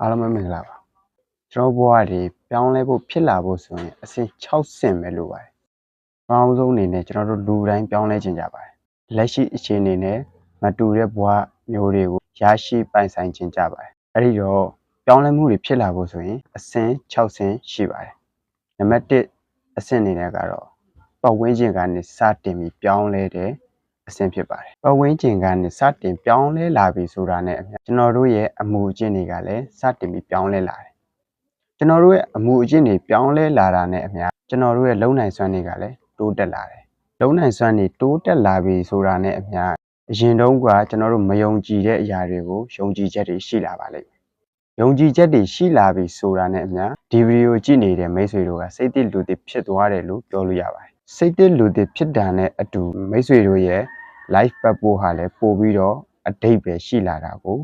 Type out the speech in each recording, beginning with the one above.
အားလုံးပဲမင်္ဂလာပါကျွန်တော်ဘဝတွေပြောင်းလဲဖို့ဖြစ်လာဖို့ဆိုရင်အဆင့်6ဆင့်ပဲလိုပါတယ်။ပေါင်းဆုံးအနေနဲ့ကျွန်တော်တို့လူတိုင်းပြောင်းလဲခြင်းကြပါတယ်။လက်ရှိအခြေအနေနဲ့မတူတဲ့ဘဝမျိုးတွေကိုရရှိပိုင်ဆိုင်ခြင်းကြပါတယ်။အဲ့ဒီတော့ပြောင်းလဲမှုတွေဖြစ်လာဖို့ဆိုရင်အဆင့်6ဆင့်ရှိပါတယ်။နံပါတ်1အဆင့်အနေနဲ့ကတော့ပတ်ဝန်းကျင်ကနေစတင်ပြီးပြောင်းလဲတဲ့အဆင့်ဖြစ်ပါတယ်။ပတ်ဝန်းကျင်ကနေစတင်ပြောင်းလဲလာပြီဆိုတာနဲ့အမျှကျွန်တော်တို့ရဲ့အမှုအကျင့်တွေကလည်းစတင်ပြီးပြောင်းလဲလာတယ်။ကျွန်တော်တို့ရဲ့အမှုအကျင့်တွေပြောင်းလဲလာတာနဲ့အမျှကျွန်တော်တို့ရဲ့လုံနိုင်စွမ်းတွေကလည်းတိုးတက်လာတယ်။လုံနိုင်စွမ်းတွေတိုးတက်လာပြီဆိုတာနဲ့အမျှအရင်တုန်းကကျွန်တော်တို့မယုံကြည်တဲ့အရာတွေကိုယုံကြည်ချက်တွေရှိလာပါလိမ့်မယ်။ယုံကြည်ချက်တွေရှိလာပြီဆိုတာနဲ့အမျှဒီဗီဒီယိုကြည့်နေတဲ့မိတ်ဆွေတို့ကစိတ်တည်လူတည်ဖြစ်သွားတယ်လို့ပြောလို့ရပါတယ်။စိတ်တည်လူတည်ဖြစ်တာနဲ့အတူမိတ်ဆွေတို့ရဲ့ live ပတ်ဖို့ဟာလည်းပို့ပြီးတော့အတိတ်ပဲရှိလာတာကို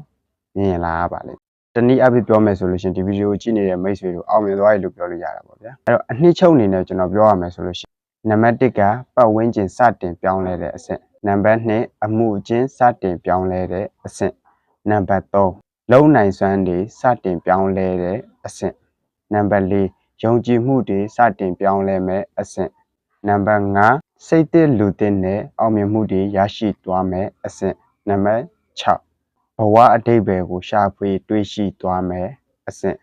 မြင်လာရပါလိမ့်မယ်။တနည်းအားဖြင့်ပြောမယ်ဆိုလို့ရှိရင်ဒီဗီဒီယိုကြည့်နေတဲ့မိတ်ဆွေတို့အောင်မြင်သွားပြီလို့ပြောလို့ရတာပေါ့ဗျာ။အဲ့တော့အနှစ်ချုပ်အနေနဲ့ကျွန်တော်ပြောရမယ်ဆိုလို့ရှိရင်နံပါတ်1ကပတ်ဝန်းကျင်စတင်ပြောင်းလဲတဲ့အဆင့်နံပါတ်2အမှုအကျင့်စတင်ပြောင်းလဲတဲ့အဆင့်နံပါတ်3လုံနိုင်စွမ်းတွေစတင်ပြောင်းလဲတဲ့အဆင့်နံပါတ်4ယုံကြည်မှုတွေစတင်ပြောင်းလဲမဲ့အဆင့်နံပါတ်5စိတ်တည်လူတည်နဲ့အောင်မြင်မှုတွေရရှိသွားမဲ့အဆင့်နံပါတ်6ဘဝအတိတ်ပဲကိုရှာဖွေတွေးရှိသွားမဲ့အဆင့်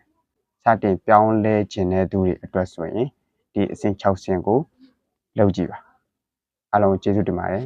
စတင်ပြောင်းလဲခြင်းတဲ့သူတွေအတွက်ဆိုရင်ဒီအဆင့်6ဆင့်ကိုလုပ်ကြည့်ပါအားလုံးကျေးဇူးတင်ပါတယ်